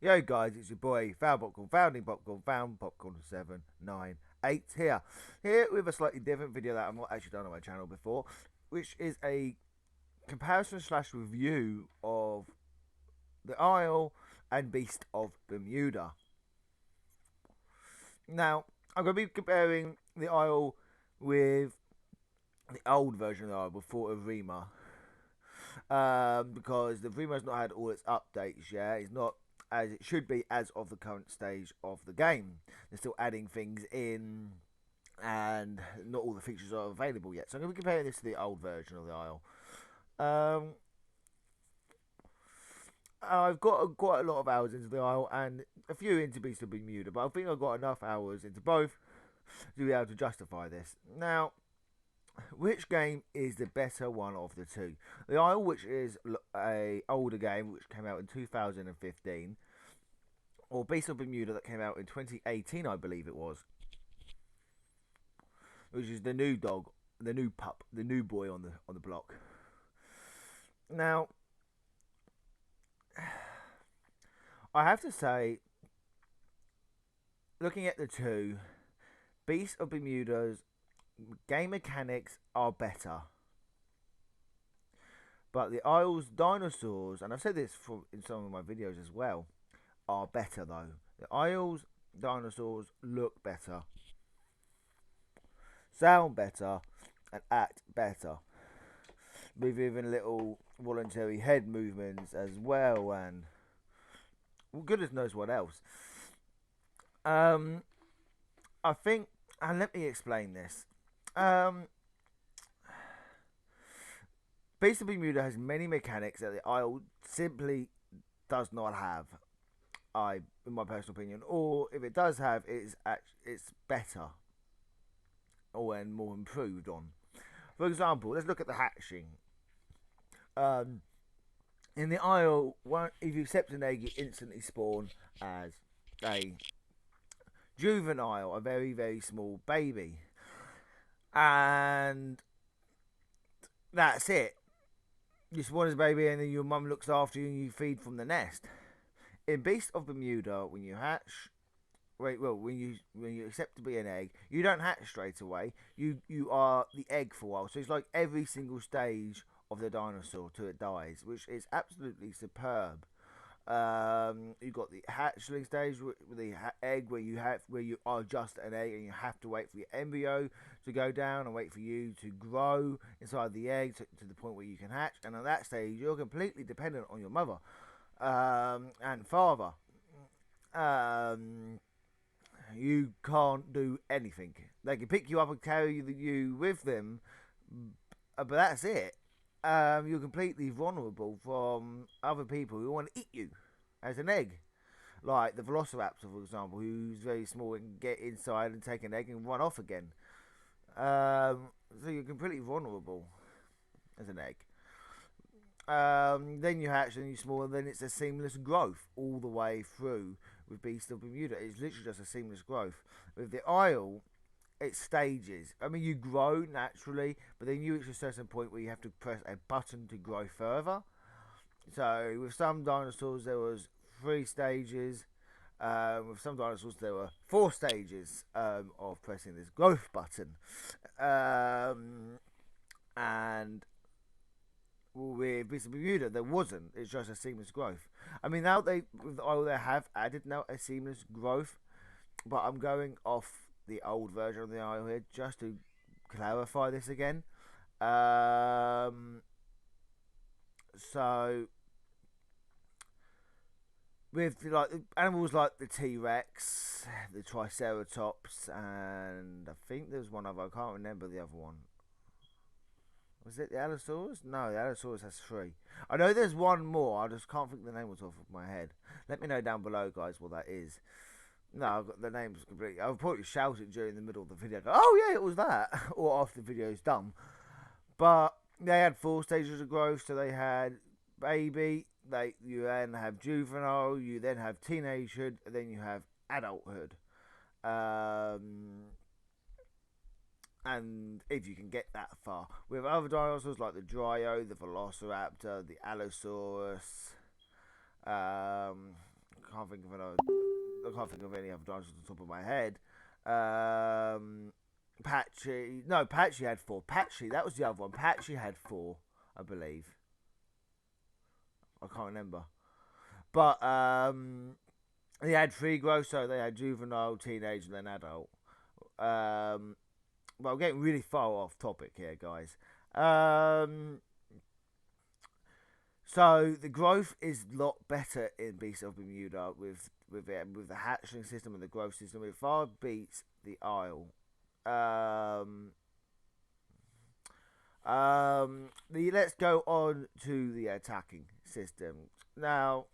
Yo guys, it's your boy Found Popcorn, Founding Popcorn, Found Popcorn 798 here. Here with a slightly different video that I've not actually done on my channel before, which is a comparison slash review of the Isle and Beast of Bermuda. Now, I'm going to be comparing the Isle with the old version of the Isle before Arima. Because the Rima's not had all its updates yet. It's not as it should be as of the current stage of the game. They're still adding things in, and not all the features are available yet. So I'm going to be comparing this to the old version of the Isle. I've got quite a lot of hours into the Isle and a few into Beasts of Bermuda, but I think I've got enough hours into both to be able to justify this. Now, which game is the better one of the two? The Isle, which is a older game which came out in 2015, or Beasts of Bermuda that came out in 2018, I believe it was, which is the new dog, the new pup, the new boy on the block. Now, I have to say, looking at the two, Beasts of Bermuda's game mechanics are better, but the Isle's dinosaurs, and I've said this in some of my videos as well, are better though. The Isle's dinosaurs look better, sound better, and act better, with even little voluntary head movements as well, and goodness knows what else. I think, and let me explain this. Beast of Bermuda has many mechanics that the Isle simply does not have. In my personal opinion, or if it does have, it's better or and more improved on. For example, let's look at the hatching. In the Isle, if you accept an egg, you instantly spawn as a juvenile, a very, very small baby. And that's it. You spawn as a baby and then your mum looks after you and you feed from the nest. In Beast of Bermuda, when you hatch, when you accept to be an egg, you don't hatch straight away. You are the egg for a while. So it's like every single stage of the dinosaur till it dies, which is absolutely superb. You've got the hatchling stage with the egg where you are just an egg and you have to wait for your embryo to go down and wait for you to grow inside the egg to the point where you can hatch. And at that stage, you're completely dependent on your mother and father. You can't do anything. They can pick you up and carry you with them, but that's it. You're completely vulnerable from other people who want to eat you as an egg. Like the Velociraptor, for example, who's very small and get inside and take an egg and run off again. So you're completely vulnerable as an egg. Then you hatch and you small, and then it's a seamless growth all the way through with Beast of Bermuda. It's literally just a seamless growth. With the Isle, it's stages. I mean, you grow naturally, but then you reach a certain point where you have to press a button to grow further. So with some dinosaurs there was 3 stages. With some dinosaurs there were 4 stages of pressing this growth button. And with Beast of Bermuda there wasn't. It's just a seamless growth. I mean, now they have added now a seamless growth, but I'm going off the old version of the Isle here just to clarify this again. So with like animals like the T-Rex, the Triceratops, and I think there's one other. I can't remember the other one. Was it the Allosaurus? No, the Allosaurus has 3. I know there's one more. I just can't think the name was off of my head. Let me know down below, guys, what that is. No, I've got the names completely. I'll probably shout it during the middle of the video. Go, oh yeah, it was that, or after the video's done. But they had 4 stages of growth. So they had baby. You then have juvenile. You then have teenagehood. And then you have adulthood. And if you can get that far, with other dinosaurs like the Dryo, the Velociraptor, the Allosaurus, can't think of another. I can't think of any other dinosaurs on the top of my head. Patchy. No, Patchy had 4. Patchy, that was the other one. Patchy had 4, I believe. I can't remember. But they had 3 growth, so they had juvenile, teenage, and then adult. Well, I'm getting really far off topic here, guys. So the growth is a lot better in Beasts of Bermuda with the hatchling system and the growth system. It far beats the Isle. Let's go on to the attacking system now.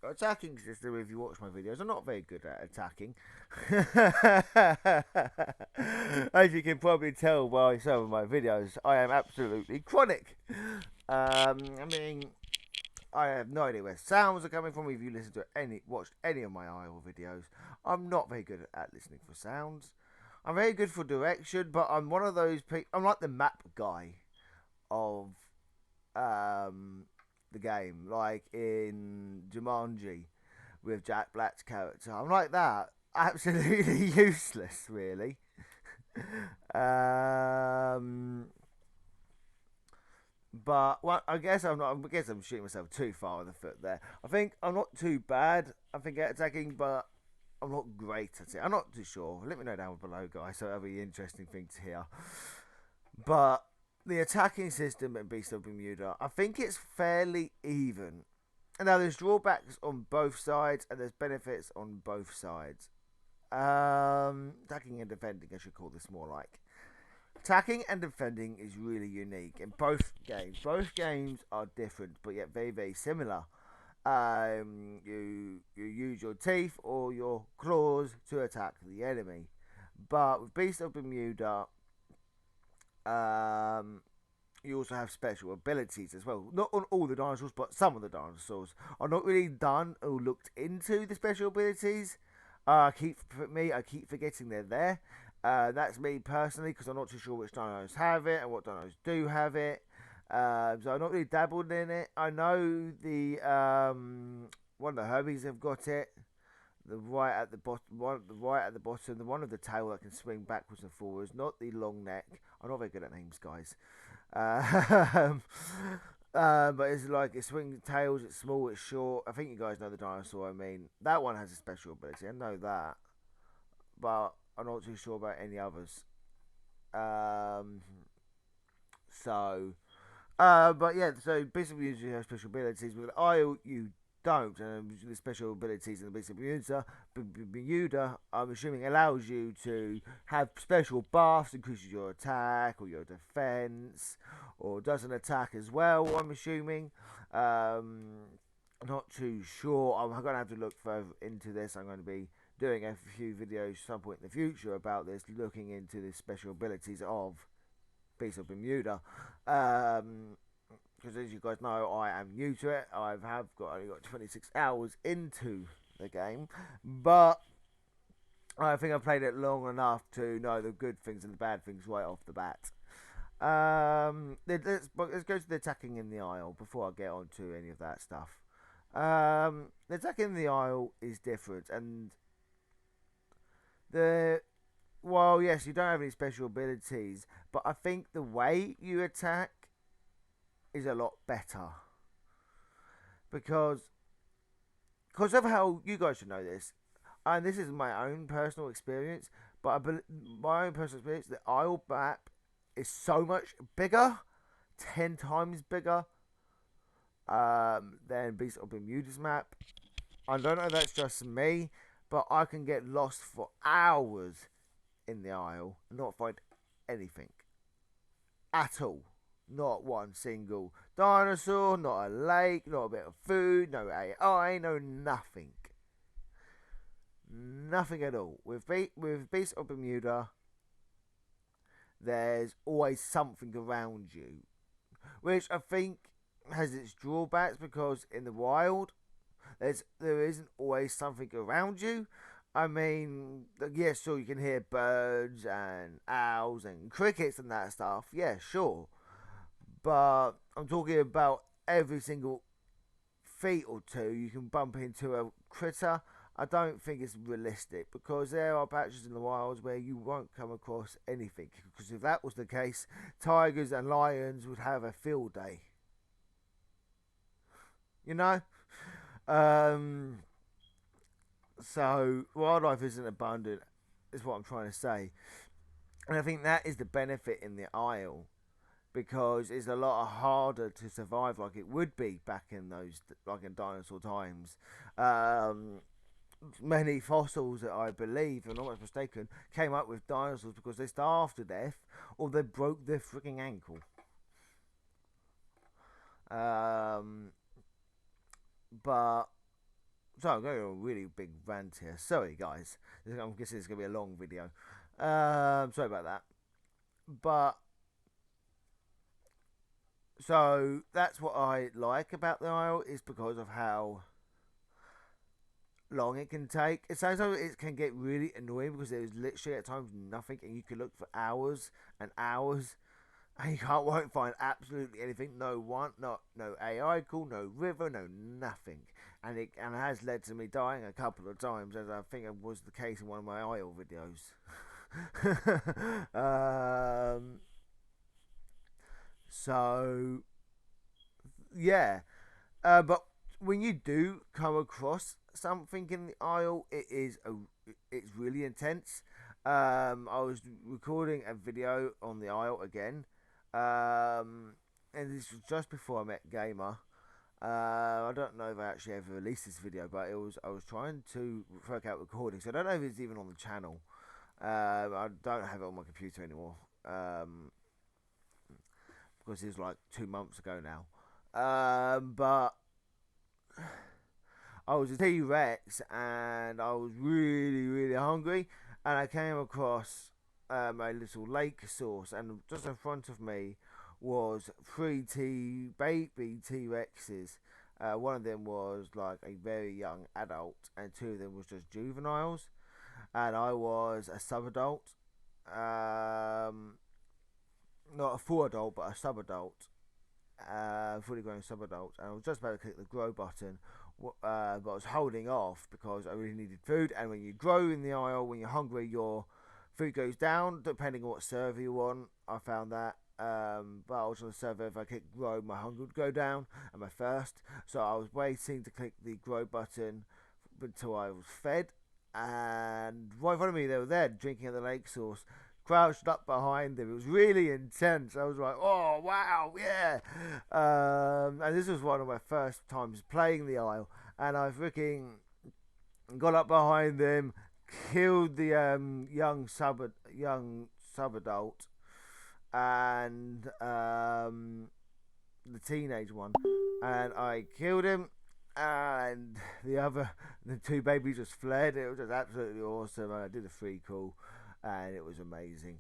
Attacking system, if you watch my videos, I'm not very good at attacking. As you can probably tell by some of my videos, I am absolutely chronic. I mean, I have no idea where sounds are coming from. If you watched any of my IO videos, I'm not very good at listening for sounds. I'm very good for direction, but I'm one of those people. I'm like the map guy of the game, like in Jumanji with Jack Black's character. I'm like that. Absolutely useless, really. But well, I guess I'm not. I guess I'm shooting myself too far in the foot there. I think I'm not too bad. I think at attacking, but I'm not great at it. I'm not too sure. Let me know down below, guys. So that'll be an interesting thing to hear. But the attacking system in Beasts of Bermuda, I think it's fairly even. And now there's drawbacks on both sides, and there's benefits on both sides. Attacking and defending, I should call this more like. Attacking and defending is really unique in both games. Both games are different, but yet very, very similar. You use your teeth or your claws to attack the enemy. But with Beast of Bermuda, you also have special abilities as well. Not on all the dinosaurs, but some of the dinosaurs. I've not really done or looked into the special abilities. I keep forgetting they're there. That's me personally, because I'm not too sure which dinos have it and what dinos do have it. So I'm not really dabbled in it. I know the one of the Herbies have got it. The right at the bottom, the one with the tail that can swing backwards and forwards, not the long neck. I'm not very good at names, guys. But it's like it swings tails. It's small. It's short. I think you guys know the dinosaur. I mean, that one has a special ability. I know that, but I'm not too sure about any others. But yeah, so basically you have special abilities. With Isle, you don't. And the special abilities in the Beast of Bermuda, I'm assuming, allows you to have special buffs, increases your attack or your defense, or does an attack as well, I'm assuming. Not too sure. I'm going to have to look further into this. I'm going to be doing a few videos some point in the future about this, looking into the special abilities of Beast of Bermuda. Because as you guys know, I am new to it. Only got 26 hours into the game, but I think I've played it long enough to know the good things and the bad things right off the bat. Let's go to the attacking in the Isle before I get on to any of that stuff. The attacking in the Isle is different, and well, yes, you don't have any special abilities, but I think the way you attack is a lot better, because of how you guys should know this, and this is my own personal experience. But my own personal experience, the Isle map is so much bigger, 10 times bigger than Beast of Bermuda's map. I don't know if that's just me, but I can get lost for hours in the Isle and not find anything at all. Not one single dinosaur, not a lake, not a bit of food, no AI, no nothing. Nothing at all. With Beast of Bermuda, there's always something around you, which I think has its drawbacks, because in the wild, there isn't always something around you. I mean, yeah, sure, you can hear birds and owls and crickets and that stuff. Yeah, sure. But I'm talking about every single feet or two, you can bump into a critter, I don't think it's realistic because there are patches in the wilds where you won't come across anything. Because if that was the case, tigers and lions would have a field day. You know? Um, so wildlife isn't abundant, is what I'm trying to say. And I think that is the benefit in the Isle because it's a lot harder to survive like it would be back in those, like in dinosaur times. Um, Many fossils that I believe, if I'm not mistaken, came up with dinosaurs because they starved to death or they broke their freaking ankle. Um, but so I'm going on a really big rant here. Sorry, guys. I'm guessing it's going to be a long video. Sorry about that. But so that's what I like about the Isle is because of how long it can take. It sounds like it can get really annoying because there's literally at times nothing, and you can look for hours and hours, and you won't find absolutely anything. No AI call, no river, no nothing, and it has led to me dying a couple of times, as I think it was the case in one of my Isle videos. um, so yeah, but when you do come across something in the Isle, it's really intense. I was recording a video on the Isle again, and this was just before I met Gamer. I don't know if I actually ever released this video, but it was I was trying to work out recording, so I don't know if it's even on the channel. I don't have it on my computer anymore because it was like 2 months ago now. But I was a T Rex and I was really, really hungry, and I came across a little lake source, and just in front of me was three baby T Rexes. One of them was like a very young adult, and two of them was just juveniles, and I was a sub adult, not a full adult, but a sub adult, fully grown sub adult, and I was just about to click the grow button, but I was holding off because I really needed food. And when you grow in the Isle, when you're hungry, your food goes down depending on what server you want. I found that. But I was on the server, if I click grow, my hunger would go down and my thirst. So I was waiting to click the grow button until I was fed. And right in front of me, they were there drinking at the lake source, crouched up behind him. It was really intense. I was like, oh, wow, yeah. And this was one of my first times playing the Isle. And I freaking got up behind them, killed the young sub adult, and the teenage one. And I killed him. And the two babies just fled. It was just absolutely awesome. And I did a free call, and it was amazing.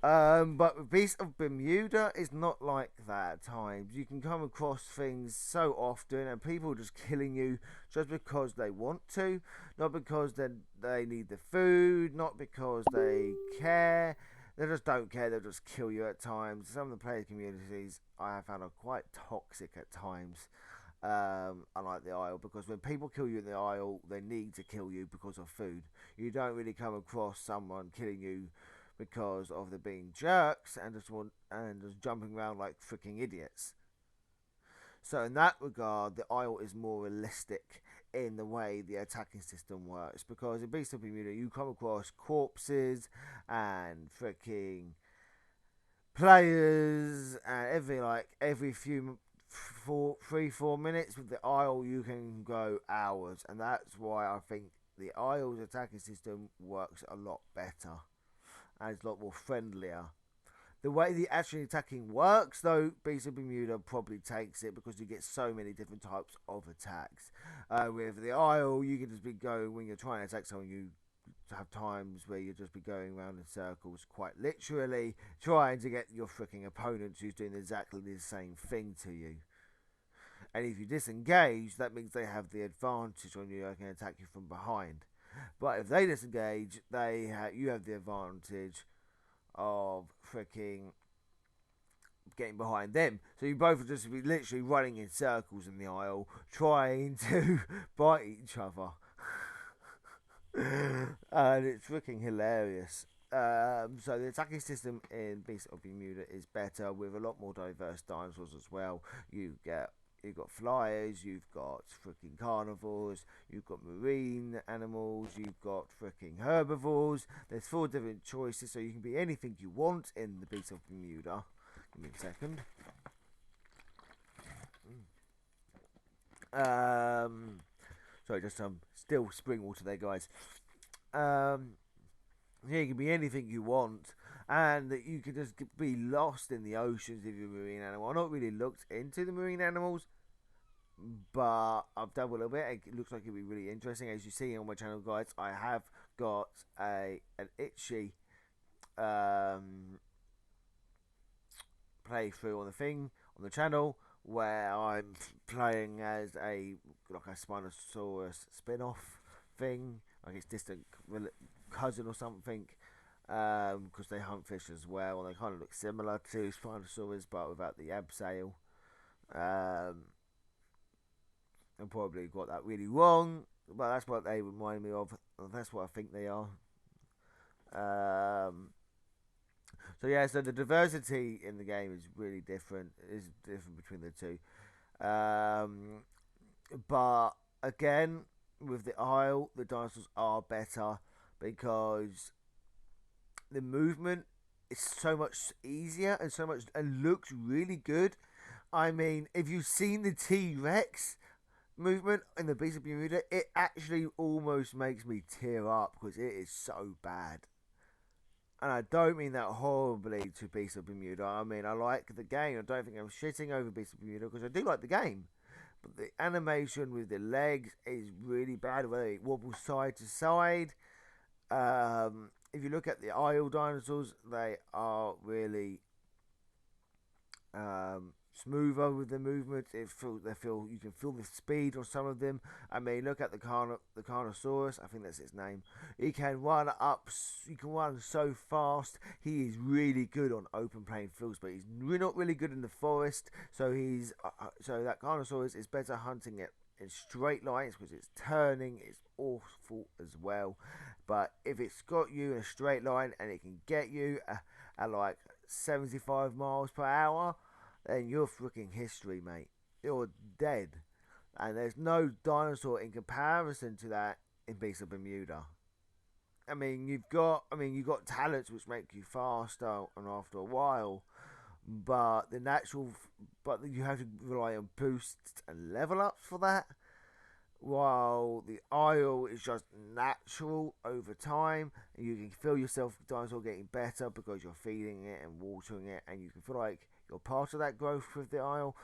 But Beasts of Bermuda is not like that at times. You can come across things so often, and people just killing you just because they want to, not because they need the food, not because they care. They just don't care. They'll just kill you at times. Some of the player communities I have found are quite toxic at times. Unlike the Isle, because when people kill you in the Isle, they need to kill you because of food. You don't really come across someone killing you because of them being jerks and just jumping around like freaking idiots. So in that regard, the Isle is more realistic in the way the attacking system works, because in Beast of Bermuda you come across corpses and freaking players and every few 3-4 minutes. With the Isle you can go hours, and that's why I think the Isle's attacking system works a lot better and it's a lot more friendlier. The way the actually attacking works, though, Beast of Bermuda probably takes it because you get so many different types of attacks. With the Isle, you can just be going, when you're trying to attack someone, you have times where you just be going around in circles, quite literally, trying to get your freaking opponent who's doing exactly the same thing to you. And if you disengage, that means they have the advantage on you. They can attack you from behind. But if they disengage, you have the advantage of freaking getting behind them. So you both are just be literally running in circles in the aisle, trying to bite each other. And it's freaking hilarious. So the attacking system in Beasts of Bermuda is better with a lot more diverse dinosaurs as well. You've got flyers, you've got freaking carnivores, you've got marine animals, you've got freaking herbivores. There's 4 different choices, so you can be anything you want in the Beasts of Bermuda. Give me a second. Sorry, just some still spring water there, guys. Yeah, you can be anything you want, and that you can just be lost in the oceans if you're a marine animal. I've not really looked into the marine animals, but I've done a little bit. It looks like it'll be really interesting. As you see on my channel, guys, I have got an itchy playthrough on the thing on the channel where I'm playing as a Spinosaurus spin-off thing, like it's distant cousin or something, because they hunt fish as well, and they kind of look similar to Spinosaurus but without the abseil. I probably got that really wrong, but that's what they remind me of. That's what I think they are. So yeah, so the diversity in the game is really different. Is different between the two. But again, with the Isle, the dinosaurs are better because the movement is so much easier and so much and looks really good. I mean, if you've seen the T Rex movement in the Beast of Bermuda, it actually almost makes me tear up because it is so bad. And I don't mean that horribly to Beast of Bermuda. I mean, I like the game. I don't think I'm shitting over Beast of Bermuda because I do like the game. But the animation with the legs is really bad, whether it wobbles side to side. If you look at the Isle dinosaurs, they are really smoother with the movement. You can feel the speed on some of them. I mean, look at the Carnosaurus. I think that's its name. He can run up. He can run so fast. He is really good on open plain fields, but he's not really good in the forest. So that Carnosaurus is better hunting it in straight lines because its turning is awful as well. But if it's got you in a straight line and it can get you at like 75 miles per hour, then you're freaking history, mate. You're dead. And there's no dinosaur in comparison to that in Beasts of Bermuda. You've got talents which make you faster and after a while, but you have to rely on boosts and level ups for that. While the Isle is just natural over time, and you can feel yourself dinosaur getting better because you're feeding it and watering it, and you can feel like you're part of that growth with the Isle.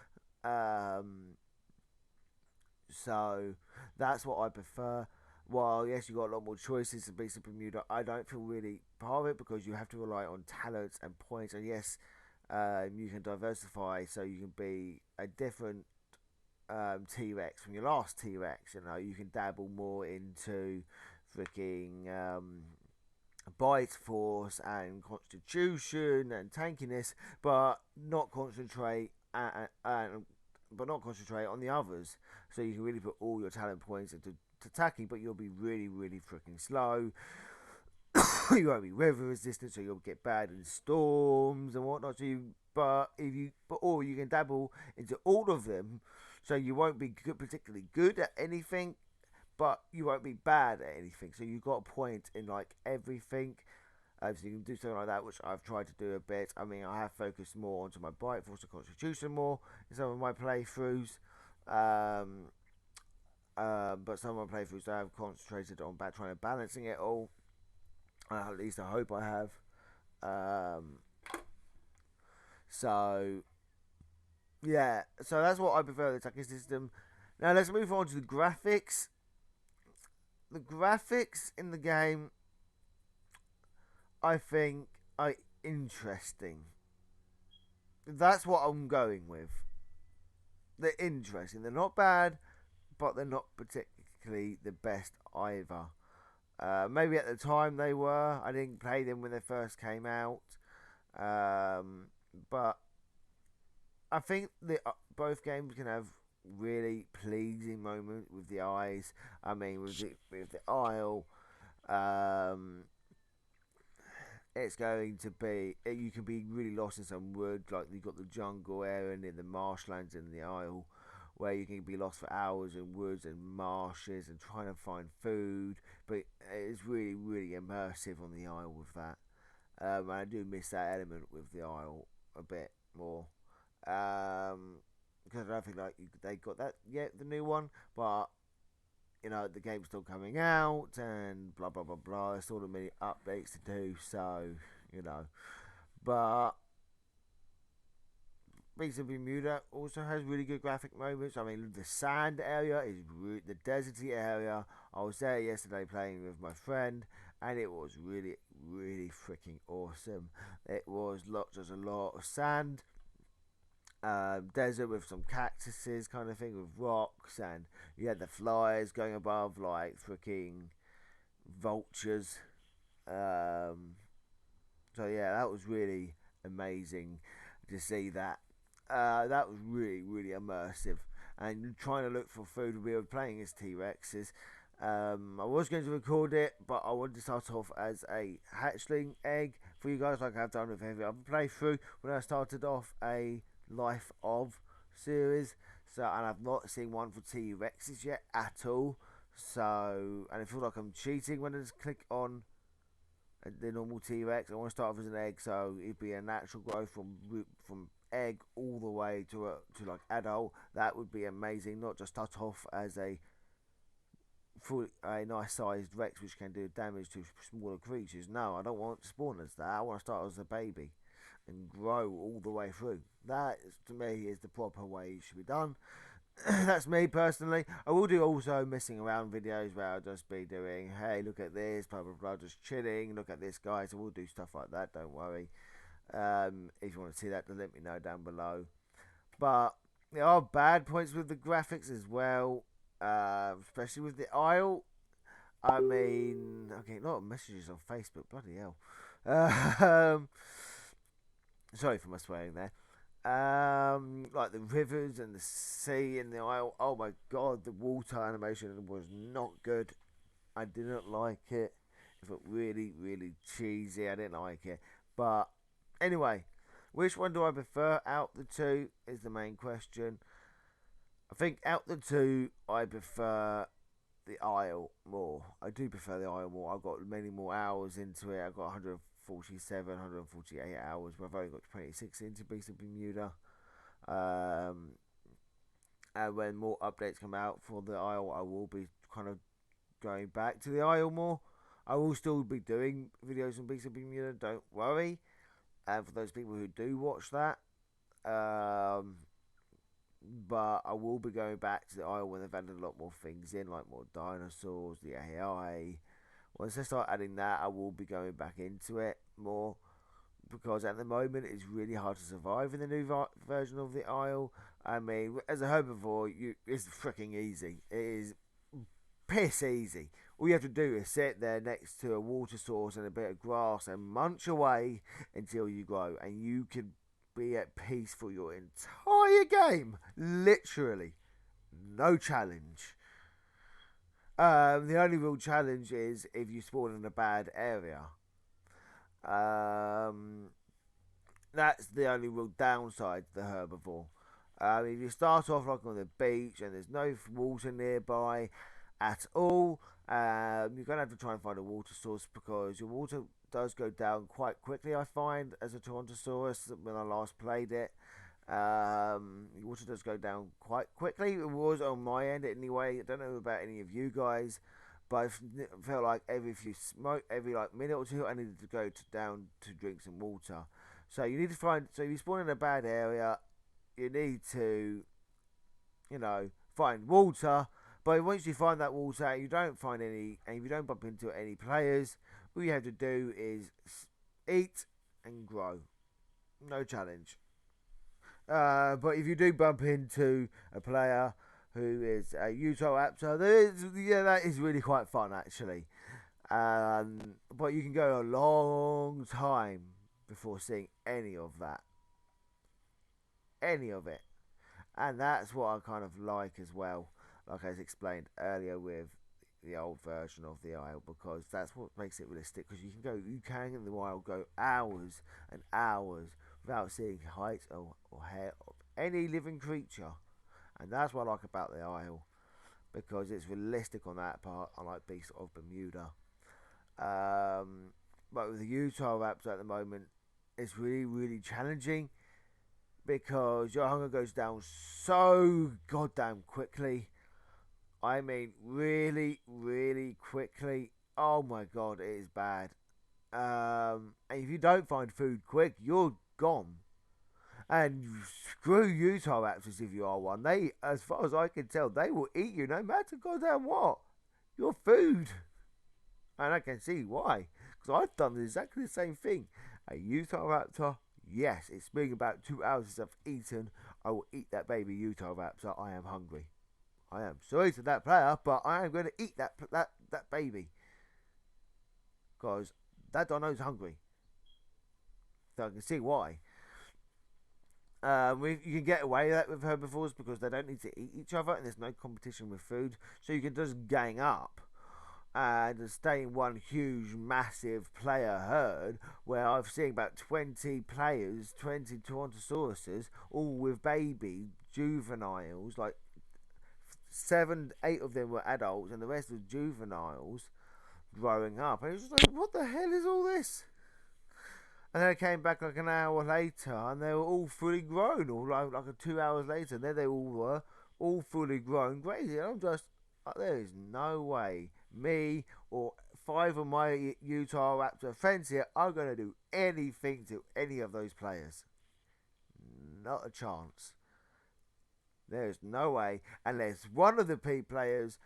So that's what I prefer. While yes, you got a lot more choices in Beast of Bermuda, I don't feel really part of it because you have to rely on talents and points. And yes, you can diversify, so you can be a different T-Rex from your last T-Rex. You can dabble more into freaking bite force and constitution and tankiness, but not concentrate on the others. So you can really put all your talent points into attacking, but you'll be really, really freaking slow. You won't be weather resistant, so you'll get bad in storms and whatnot. Or you can dabble into all of them, so you won't be particularly good at anything, but you won't be bad at anything. So you've got a point in like everything. So you can do something like that, which I've tried to do a bit. I have focused more onto my bite force and constitution more in some of my playthroughs. But some of my playthroughs I have concentrated on trying to balancing it all. At least I hope I have. So yeah, so that's what I prefer the attacking system. Now let's move on to the graphics. The graphics in the game, I think, are interesting. That's what I'm going with. They're interesting. They're not bad, but they're not particularly the best either. Maybe at the time they were. I didn't play them when they first came out. But I think the both games can have really pleasing moments with the eyes. I mean, with the Isle, um, it's going to be you can be really lost in some wood. Like you've got the jungle area and then the marshlands in the Isle, where you can be lost for hours in woods and marshes and trying to find food. But it's really immersive on the Isle with that. I do miss that element with the Isle a bit more. Because I don't think they got that yet, the new one. But the game's still coming out and blah blah blah blah. There's still many updates to do, so you know. But Beasts of Bermuda also has really good graphic moments. I mean, the sand area is the deserty area. I was there yesterday playing with my friend, and it was really freaking awesome. It was there's a lot of sand, desert with some cactuses kind of thing with rocks, and you had the flies going above like freaking vultures. Um, so yeah, that was really amazing to see that. That was really immersive. And trying to look for food, we were playing as T Rexes. I was going to record it, but I wanted to start off as a hatchling egg for you guys, like I've done with every other playthrough. When I started off a Life of series, and I've not seen one for T Rexes yet at all. So, and I feel like I'm cheating when I just click on the normal T Rex. I want to start off as an egg, so it'd be a natural growth from egg all the way to like adult. That would be amazing. Not just start off as a nice sized Rex which can do damage to smaller creatures. No, I don't want to spawn as that. I want to start as a baby and grow all the way through. That, to me, is the proper way it should be done. That's me personally. I will do also messing around videos where I'll just be doing, hey, look at this, blah blah blah, just chilling. Look at this, guys. So we'll do stuff like that. Don't worry. If you want to see that, then let me know down below. But there are bad points with the graphics as well, especially with the Isle. I mean, okay, a lot of messages on Facebook. Bloody hell. Sorry for my swearing there. Like the rivers and the sea and the Isle. Oh my god, the water animation was not good. I didn't like it. It felt really cheesy. I didn't like it. But anyway, which one do I prefer out the two is the main question. I think out the two, I prefer the Isle more. I do prefer the Isle more. I've got many more hours into it. I've got 147, 148 hours, but I've only got 26 into Beast of Bermuda. And when more updates come out for the Isle, I will be kind of going back to the Isle more. I will still be doing videos on Beast of Bermuda, don't worry. And for those people who do watch that, but I will be going back to the Isle when they've added a lot more things in, like more dinosaurs, the AI. Once they start adding that, I will be going back into it more, because at the moment it's really hard to survive in the new version of the Isle. I mean, as a herbivore, it's freaking easy. It is piss easy. All you have to do is sit there next to a water source and a bit of grass and munch away until you grow, and you can be at peace for your entire game. Literally, no challenge. The only real challenge is if you spawn in a bad area. That's the only real downside to the herbivore. If you start off like on the beach and there's no water nearby at all, you're going to have to try and find a water source, because your water does go down quite quickly, I find, as a Tyrannosaurus when I last played it. Your water does go down quite quickly. It was on my end anyway. I don't know about any of you guys, but I felt like every minute or two, I needed to go down to drink some water. So you need to find. So if you spawn in a bad area, you need to, find water. But once you find that water, and you don't find any, and if you don't bump into any players, all you have to do is eat and grow. No challenge. But if you do bump into a player who is a Utah Raptor, that is really quite fun actually. But you can go a long time before seeing any of that. any of it. And that's what I kind of like as well, like I explained earlier with the old version of the Isle, because that's what makes it realistic. Because you can in the wild go hours and hours without seeing height or hair of any living creature, and that's what I like about the Isle, because it's realistic on that part. Unlike Beasts of Bermuda, but with the Utah Raptor at the moment, it's really challenging because your hunger goes down so goddamn quickly. I mean, really quickly. Oh my god, it is bad. And if you don't find food quick, you're gone. And screw Utah Raptors if you are one. They, as far as I can tell, they will eat you no matter goddamn what. Your food. And I can see why. Because I've done exactly the same thing. A Utah Raptor, yes, it's been about 2 hours since I've eaten. I will eat that baby Utah Raptor. I am hungry. I am sorry to that player, but I am going to eat that baby. Because that dino's hungry. So I can see why. You can get away with that with herbivores because they don't need to eat each other and there's no competition with food. So you can just gang up and stay in one huge, massive player herd where I've seen about 20 players, 20 Tyrannosauruses, all with baby juveniles. Like 7, 8 of them were adults and the rest were juveniles growing up. And it was just like, what the hell is all this? And then I came back like an hour later, and they were all fully grown, or like 2 hours later. And then they all were all fully grown, crazy. And I'm just, there is no way me or 5 of my Utah Raptor friends here are going to do anything to any of those players. Not a chance. There's no way, unless one of the players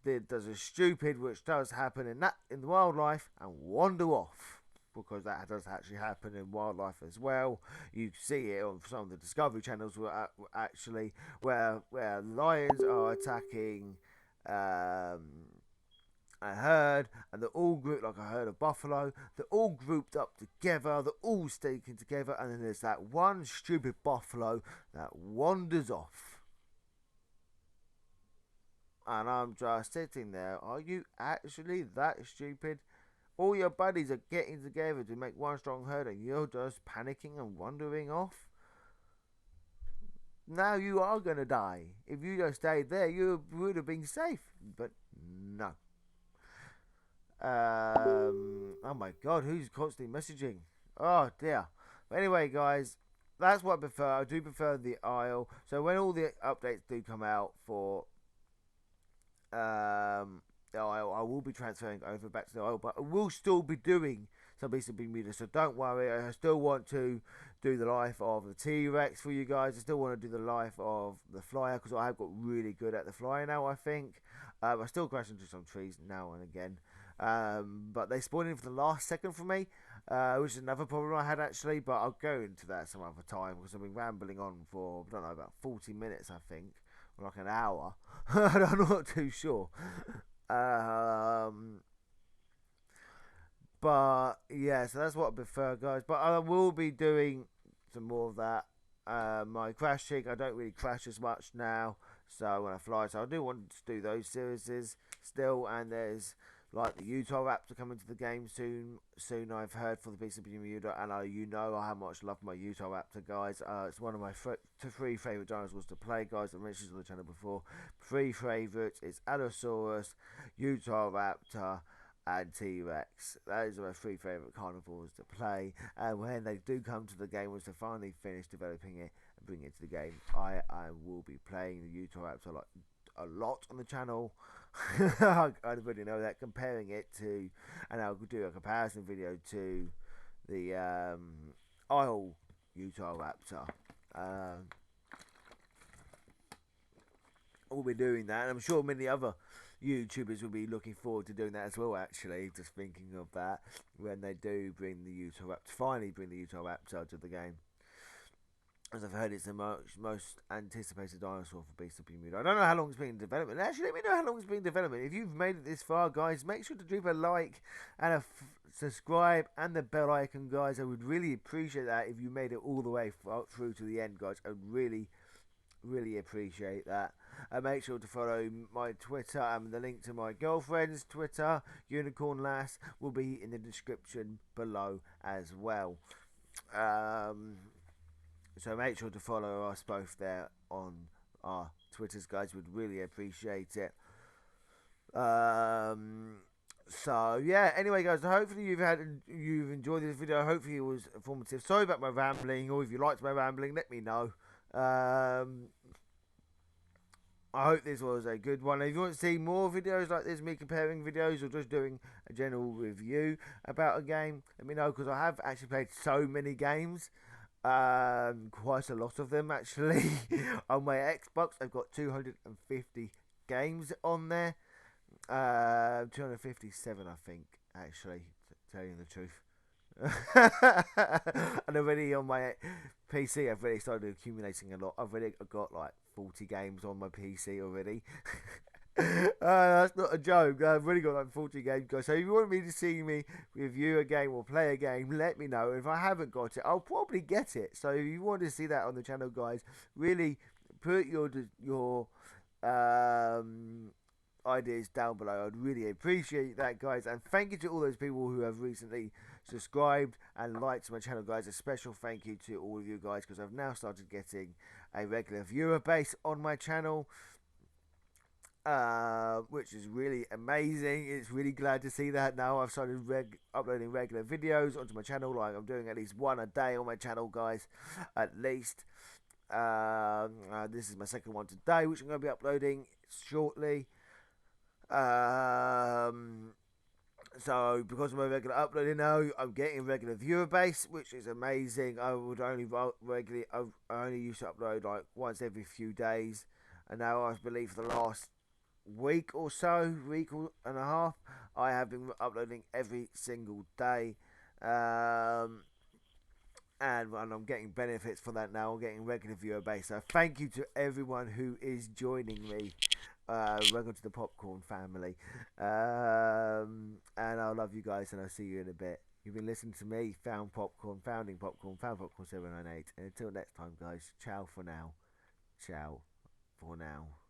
does a stupid, which does happen in the wildlife, and wander off. Because that does actually happen in wildlife as well. You see it on some of the Discovery channels actually, where lions are attacking a herd, and they're all grouped like a herd of buffalo. They're all grouped up together. They're all sticking together, and then there's that one stupid buffalo that wanders off. And I'm just sitting there. Are you actually that stupid? All your buddies are getting together to make one strong herd and you're just panicking and wandering off? Now you are going to die. If you just stayed there, you would have been safe. But no. Oh my god, who's constantly messaging? Oh dear. But anyway, guys, that's what I prefer. I do prefer the Isle. So when all the updates do come out for I will be transferring over back to the Isle, but I will still be doing some Beasts of Bermuda, so don't worry. I still want to do the life of the T-Rex for you guys. I still want to do the life of the Flyer, because I have got really good at the Flyer now, I think. I still crash into some trees now and again, but they spawn in for the last second for me, which is another problem I had actually, but I'll go into that some other time, because I've been rambling on for, I don't know, about 40 minutes I think, or like an hour. I'm not too sure. But yeah, so that's what I prefer, guys. But I will be doing some more of that. My crashing, I don't really crash as much now. So when I fly, so I do want to do those series still. And there's like the Utah Raptor coming to the game soon. Soon I've heard for the Beasts of Bermuda, and you know how much I love my Utah Raptor, guys. It's one of my 3 favourite dinosaurs to play, guys. I mentioned on the channel before. 3 favourites is Allosaurus, Utah Raptor, and T-Rex. Those are my 3 favourite carnivores to play. And when they do come to the game, once they finally finish developing it and bring it to the game, I will be playing the Utah Raptor like a lot on the channel. I already know that. Comparing it to, and I'll do a comparison video to the Isle Utah Raptor. We'll be doing that, and I'm sure many other YouTubers will be looking forward to doing that as well. Actually, just thinking of that when they do bring the Utah Raptor, finally bring the Utah Raptor to the game. As I've heard, it's the most anticipated dinosaur for Beasts of Bermuda. I don't know how long it's been in development. Actually, let me know how long it's been in development. If you've made it this far, guys, make sure to leave a like and subscribe and the bell icon, guys. I would really appreciate that if you made it all the way through to the end, guys. I would really appreciate that. Make sure to follow my Twitter, and the link to my girlfriend's Twitter, Unicorn Lass, will be in the description below as well. So make sure to follow us both there on our Twitters, guys. Would really appreciate it. So yeah. Anyway, guys. Hopefully you've enjoyed this video. Hopefully it was informative. Sorry about my rambling, or if you liked my rambling, let me know. I hope this was a good one. If you want to see more videos like this, me comparing videos or just doing a general review about a game, let me know, because I have actually played so many games. Quite a lot of them actually. On my Xbox, I've got 250 games on there. 257, I think, actually, tell you the truth. And already on my PC, I've already started accumulating a lot. I've already got like 40 games on my PC already. That's not a joke. I've already got like 40 games, guys. So if you want me to see me review a game or play a game, let me know. If I haven't got it, I'll probably get it. So if you want to see that on the channel, guys, really put your ideas down below. I'd really appreciate that, guys, and thank you to all those people who have recently subscribed and liked my channel, guys. A special thank you to all of you guys, because I've now started getting a regular viewer base on my channel, which is really amazing. It's really glad to see that now. I've started uploading regular videos onto my channel. Like, I'm doing at least one a day on my channel, guys, at least. This is my second one today, which I'm going to be uploading shortly. So because I'm a regular uploader now, I'm getting a regular viewer base, which is amazing. I only used to upload like once every few days, and now I believe for the last week or and a half, I have been uploading every single day. And I'm getting benefits for that now. I'm getting regular viewer base. So thank you to everyone who is joining me. Welcome to the Popcorn family. And I love you guys, and I'll see you in a bit. You've been listening to me, founding Popcorn 798. And until next time, guys, ciao for now. Ciao for now.